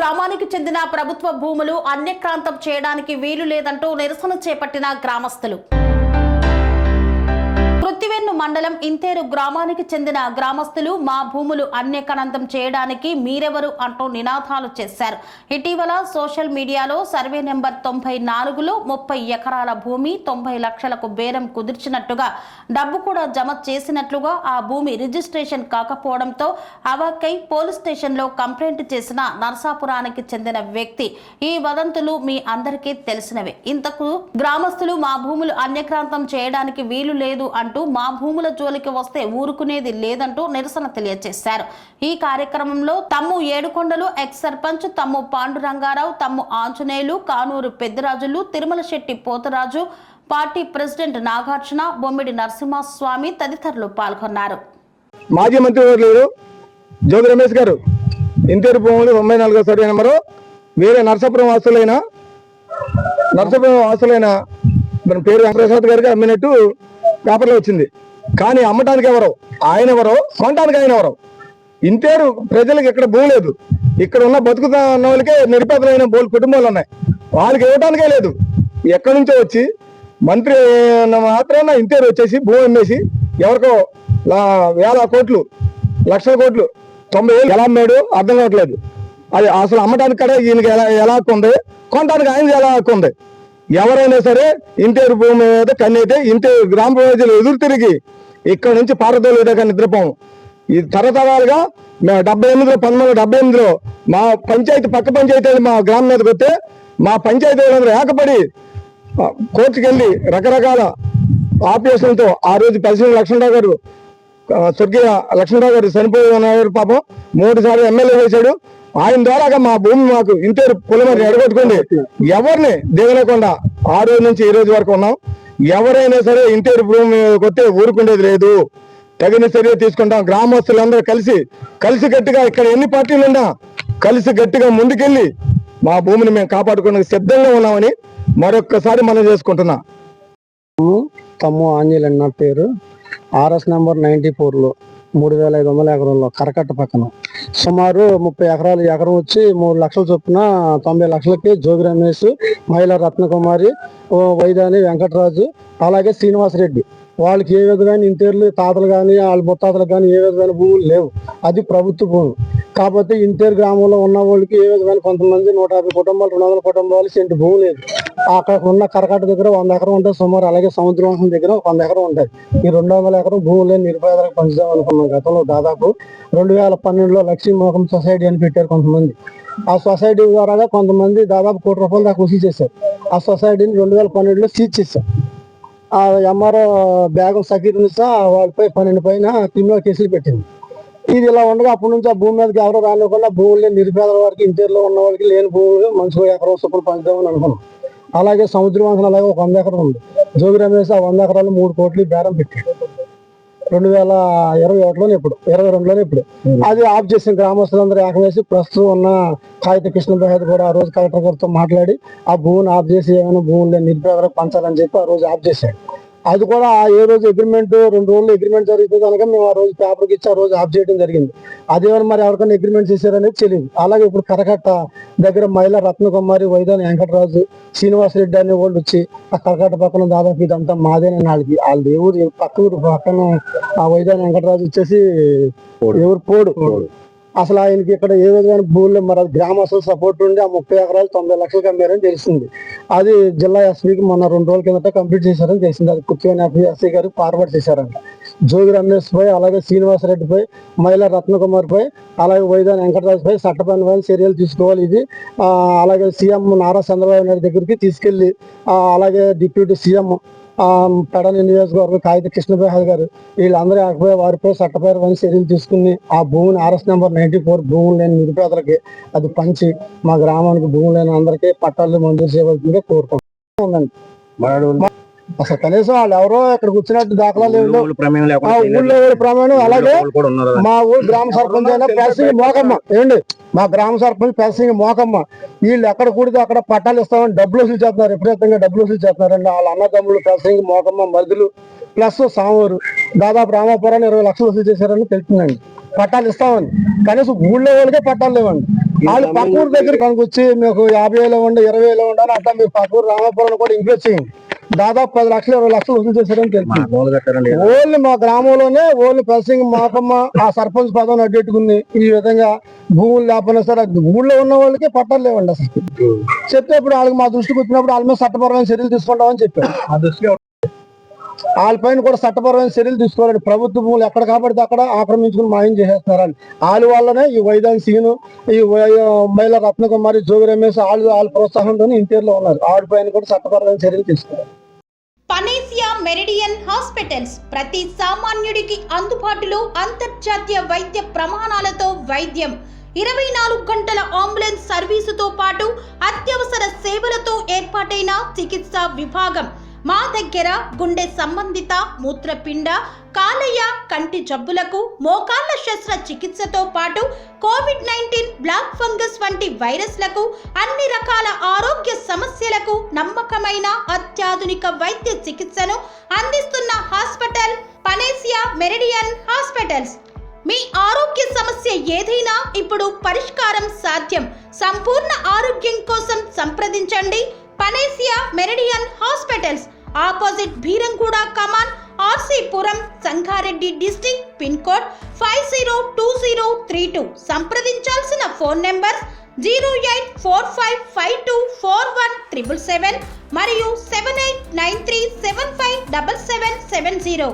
గ్రామానికి చెందిన ప్రభుత్వ భూములు అన్యక్రాంతం చేయడానికి వీలు లేదంటూ నిరసన చేపట్టిన గ్రామస్తులు. కృత్తివెన్ను మండలం ఇంతేరు గ్రామానికి చెందిన గ్రామస్తులు మా భూములు అన్యక్రాంతం చేయడానికి మీరెవరు అంటూ నినాదాలు చేశారు. ఇటీవల సోషల్ మీడియాలో సర్వే నెంబర్ 94లో 30 ఎకరాల భూమి 90 లక్షలకు బేరం కుదిర్చినట్టుగా డబ్బు కూడా జమ చేసినట్లుగా ఆ భూమి రిజిస్ట్రేషన్ కాకపోవడంతో అవాక్కై పోలీస్ స్టేషన్లో కంప్లైంట్ చేసిన నరసాపురానికి చెందిన వ్యక్తి ఈ వదంతులు మీ అందరికీ తెలిసినవే. ఇంతకు గ్రామస్తులు మా భూములు అన్యక్రాంతం చేయడానికి వీలు లేదు అంటూ మా భూముల జోలికి వస్తే ఊరుకునేది లేదంటూ నిరసన తెలియజేశారు. ఈ కార్యక్రమంలో తమ్ము ఏడుకొండలు ఎక్స్ సర్పంచ్ తమ్ము పాండురంగారావు, తమ్ము ఆంజనేయులు, కానూరు పెద్దిరాజులు, తిరుమల శెట్టి పోతరాజు, పార్టీ ప్రెసిడెంట్ నాగార్జున, బొమ్మిడి నరసింహస్వామి తదితరులు పాల్గొన్నారు. మాజీ మంత్రివర్యులు జోగి రమేష్ గారు ఇంతేరు భూములు 94వ సర్వే నెంబరు వేరే నరసాపురం వాసులైన పేరు వెంకటేశ్వర గారికి అమ్మినట్టు పేపర్లో వచ్చింది. కానీ అమ్మటానికి ఎవరో ఆయన ఎవరో, కొనడానికి ఆయన ఎవరో. ఇంతేరు ప్రజలకు ఇక్కడ భూమి లేదు. ఇక్కడ ఉన్న బతుకుతా ఉన్న వాళ్ళకే నిరుపేదలైన కుటుంబాలు ఉన్నాయి. వాళ్ళకి ఇవ్వటానికే లేదు. ఎక్కడి నుంచో వచ్చి మంత్రి మాత్రాన ఇంతేరు వచ్చేసి భూమి అమ్మేసి ఎవరికో వేల కోట్లు, లక్షల కోట్లు, 90,000 ఎలా అమ్మాడు అర్థం కావట్లేదు. అది అసలు అమ్మటానికి కూడా ఈయనకి ఎలా హక్కు, కొనడానికి ఆయనకి ఎలా హక్కు ఉంది? ఎవరైనా సరే ఇంతేరు భూమి మీద కన్నైతే ఇంతేరు గ్రామ ప్రజలు ఎదురు తిరిగి ఇక్కడ నుంచి పారదోలేదాకా నిద్రపోము. ఈ తరతరాలుగా మేము 1978లో మా పంచాయతీ పక్క పంచాయతీ మా గ్రామం మీదకి వస్తే మా పంచాయతీ వాళ్ళందరూ ఏకపడి కోర్టుకి వెళ్ళి రకరకాల ఆపరేషన్లతో ఆ రోజు పరిశ్రమ లక్ష్మణరావు గారు, స్వర్గీయ లక్ష్మణరావు గారు చనిపోయి ఉన్నారు. పాపం 3 సార్లు ఎమ్మెల్యే చేశాడు. ఆయన ద్వారాగా మా భూమి మాకు ఇంతేరు పొలమని ఎడగొట్టుకోండి ఎవరిని దిగలేకుండా ఆ రోజు నుంచి ఈ రోజు వరకు ఉన్నాం. ఎవరైనా సరే ఇంతేరు భూమి కొట్టే ఊరుకుండేది లేదు. తగిన చర్య తీసుకుంటాం. గ్రామస్తులందరూ కలిసి గట్టిగా ఇక్కడ ఎన్ని పార్టీలు ఉన్నా కలిసి గట్టిగా ముందుకెళ్ళి మా భూమిని మేము కాపాడుకోవడానికి సిద్ధంగా ఉన్నామని మరొక్కసారి మనం చేసుకుంటున్నా. తమ్ము ఆంజనేయులు అన్న పేరు. ఆర్ఎస్ నెంబర్ 94లో 3,500 ఎకరంలో కరకట్ట పక్కన సుమారు 30 ఎకరాలు. ఎకరం వచ్చి 3 లక్షల చొప్పున 90 లక్షలకి జోగి రమేష్, మహిళా రత్నకుమారి, వైదాని వెంకటరాజు, అలాగే శ్రీనివాసరెడ్డి వాళ్ళకి ఏ విధమైన ఇంటేర్లు తాతలు కానీ వాళ్ళ ముత్తాతలకు కానీ ఏ విధమైన భూములు లేవు. అది ప్రభుత్వ భూమి. కాకపోతే ఇంటేరు గ్రామంలో ఉన్న వాళ్ళకి ఏ విధమైన కొంతమంది 150 కుటుంబాలు 200 కుటుంబాలు సెంటు భూమి లేదు. అక్కడ ఉన్న కరకట్ట దగ్గర 100 ఎకరం ఉంటుంది సుమారు. అలాగే సముద్రవంశం దగ్గర 100 ఎకరం ఉంటుంది. ఈ 200 ఎకరం భూములు లేని నిరుపేదలకు పంచుదాం అనుకున్నాం. గతంలో దాదాపు 2012లో లక్ష్మీ మోహం సొసైటీ అని పెట్టారు కొంతమంది. ఆ సొసైటీ ద్వారా కొంతమంది దాదాపు ₹1 కోటి దాకా వసూలు చేశారు. ఆ సొసైటీని 2012లో సీజ్ చేశారు. ఆ ఎంఆర్ఓ బ్యాగం సకీర్ నిసా వాళ్ళపై 12 పైన క్రిమినల్ కేసులు పెట్టింది. ఇది ఇలా ఉండగా అప్పటి నుంచి ఆ భూమి మీదకి ఎవరో రానివ్వకుండా భూములు నిరుపేదల వారికి ఇంటర్లో ఉన్న వాళ్ళకి లేని భూములు మంచిగా ఎకరం చొప్పున పంచుదామని అనుకున్నాం. అలాగే సముద్రవంశం అలాగే ఒక 100 ఎకరం ఉంది. జోగి రమేష్ ఆ 100 ఎకరాలు 3 కోట్లు బేరం పెట్టాడు 2021లోనే ఇప్పుడు 22లోనే ఇప్పుడు అది ఆఫ్ చేసిన గ్రామస్తులందరూ ఏకమేసి ప్రస్తుతం ఉన్న కాగిత కృష్ణప్రసాద్ కూడా ఆ రోజు కలెక్టర్ గారితో మాట్లాడి ఆ భూమిని ఆఫ్ చేసి ఏమైనా భూములు నిరుపేదలకు పంచాలని చెప్పి ఆ రోజు ఆఫ్ చేశాడు. అది కూడా ఏ రోజు అగ్రిమెంట్ 2 రోజులు అగ్రిమెంట్ జరుగుతుంది కనుక మేము ఆ రోజు పేపర్కి ఇచ్చి ఆ రోజు ఆఫ్ చేయడం జరిగింది. అదేమైనా మరి ఎవరికైనా అగ్రిమెంట్ చేశారనేది తెలియదు. అలాగే ఇప్పుడు కరకట్ట దగ్గర మహిళా రత్నకుమారి, వైదాని వెంకటరాజు, శ్రీనివాసరెడ్డి అనే వాళ్ళు వచ్చి ఆ కరకట్ట పక్కన దాదాపు ఇదంతా మాదేనని వాళ్ళ దేవుడు పక్కన ఆ వైదాని వెంకటరాజు వచ్చేసి ఎవరు పోడు. అసలు ఆయనకి ఇక్కడ ఏ విధమైన భూములు మరి గ్రామస్తుల సపోర్ట్ ఉండి ఆ 30 ఎకరాలు 90 లక్షలకు అమ్మారని తెలిసింది. అది జిల్లా ఎస్పీకి మొన్న 2 రోజుల కిందట కంప్లీట్ చేశారని తెలిసింది. అది కుర్తివెన్ను ఎస్పీ గారికి ఫార్వర్డ్ చేశారంట. జోగి రమేష్ పై, అలాగే శ్రీనివాసరెడ్డిపై, మహిళా రత్నకుమార్ పై, అలాగే వైదాని వెంకటరాజు పై చట్టపరమైన చర్యలు తీసుకోవాలి. ఇది అలాగే సీఎం నారా చంద్రబాబు నాయుడు దగ్గరికి తీసుకెళ్లి అలాగే డిప్యూటీ సీఎం పెడని నియోజకవర్గం కాగిత కృష్ణప్రసాద్ గారు వీళ్ళందరూ ఆకపోయి వారిపై చట్టపరమైన చర్యలు తీసుకుని ఆ భూమిని ఆర్ఎస్ నెంబర్ 94 భూములు లేని నిరుపేదలకి అది పంచి మా గ్రామానికి భూములు లేని అందరికీ పట్టాలు మంజూరు చేయవలసిందిగా కోరుకుంటున్నాం. అసలు కనీసం వాళ్ళు ఎవరో ఇక్కడ కూర్చున్నట్టు దాఖలా లేవు. ఊళ్ళో ప్రమేయం. అలాగే మా ఊరు గ్రామ సర్పంచ్ అయినా ప్యాసింగ్ మోకమ్మ ఏంటి, మా గ్రామ సర్పంచ్ ప్యాసింగ్ మోకమ్మ వీళ్ళు ఎక్కడ కూడితే అక్కడ పట్టాలు ఇస్తామని డబ్బులు వసూలు చేస్తున్నారు. విపరీతంగా డబ్బులు వసూలు చేస్తున్నారండి. వాళ్ళ అన్నదమ్ములు ప్యాసింగ్ మోకమ్మ మరుదులు ప్లస్ సామూరు దాదాపు రామాపురాన్ని 20 లక్షలు వసూలు చేశారని తెలుస్తుందండి. పట్టాలు ఇస్తామని కనీసం ఊళ్ళో వాళ్ళకే పట్టాలు లేవండి. వాళ్ళు పక్క ఊరు దగ్గర కనుకొచ్చి మీకు 50,000 ఉండి 20,000 ఉండి అని అట్లా మీరు పక్క ఊరు రామాపురం కూడా ఇంక్రీజ్ చేయండి. దాదాపు 10 లక్షలు 20 లక్షలు వసూలు చేశారని తెలిసింది. ఓన్లీ మా గ్రామంలోనే ఓన్లీ ప్రసింగ్ మాకమ్మ ఆ సర్పంచ్ పదవిని అడ్డెట్టుకుని ఈ విధంగా భూములు లేకపోయినా సరే ఊళ్ళో ఉన్న వాళ్ళకి పట్టాలు లేవండి అసలు. చెప్తే ఇప్పుడు వాళ్ళకి మా దృష్టికి వచ్చినప్పుడు వాళ్ళ మీద చట్టపరమైన చర్యలు తీసుకుంటామని చెప్పారు. వాళ్ళ పైన కూడా చట్టపరమైన చర్యలు తీసుకోవాలని, ప్రభుత్వ భూములు ఎక్కడ కాబట్టి అక్కడ ఆక్రమించుకుని మాయం చేసేస్తున్నారని వాళ్ళ వల్లనే ఈ వైదాన్ సీను, ఈ మైల రత్నకుమారి, జోగి రమేష్ వాళ్ళ ప్రోత్సాహంతో ఇంటీరియర్లో ఉన్నారు. ఆవిడ పైన కూడా చట్టపరమైన చర్యలు తీసుకోవాలి. పనేసియా మెరిడియన్ హాస్పిటల్స్ ప్రతి సామాన్యుడికి అందుబాటులో అంతర్జాతీయ వైద్య ప్రమాణాలతో వైద్యం, 24 గంటల అంబులెన్స్ సర్వీసుతో పాటు అత్యవసర సేవలతో ఏర్పాటైన చికిత్సా విభాగం. మా దగ్గర గుండె సంబంధిత, మూత్రపిండ, కాలేయ, కంటి జబ్బులకు, మోకాళ్ల శస్త్రచికిత్సతో పాటు కోవిడ్-19, బ్లాక్ ఫంగస్ వంటి వైరస్లకు, అన్ని రకాల ఆరోగ్య సమస్యలకు నమ్మకమైన అత్యాధునిక వైద్య చికిత్సను అందిస్తున్న హాస్పిటల్ పనేసియా మెరిడియన్ హాస్పిటల్స్. మీ ఆరోగ్య సమస్య ఏదైనా ఇప్పుడు పరిష్కారం సాధ్యం. సంపూర్ణ ఆరోగ్యం కోసం సంప్రదించండి Panacea Meridian hospitals, opposite Bheeramguda కమాన్, RC Puram, Sangareddy district, pin code 502032. సంప్రదించాల్సిన ఫోన్ నెంబర్ 0845524177 మరియు 7893757770.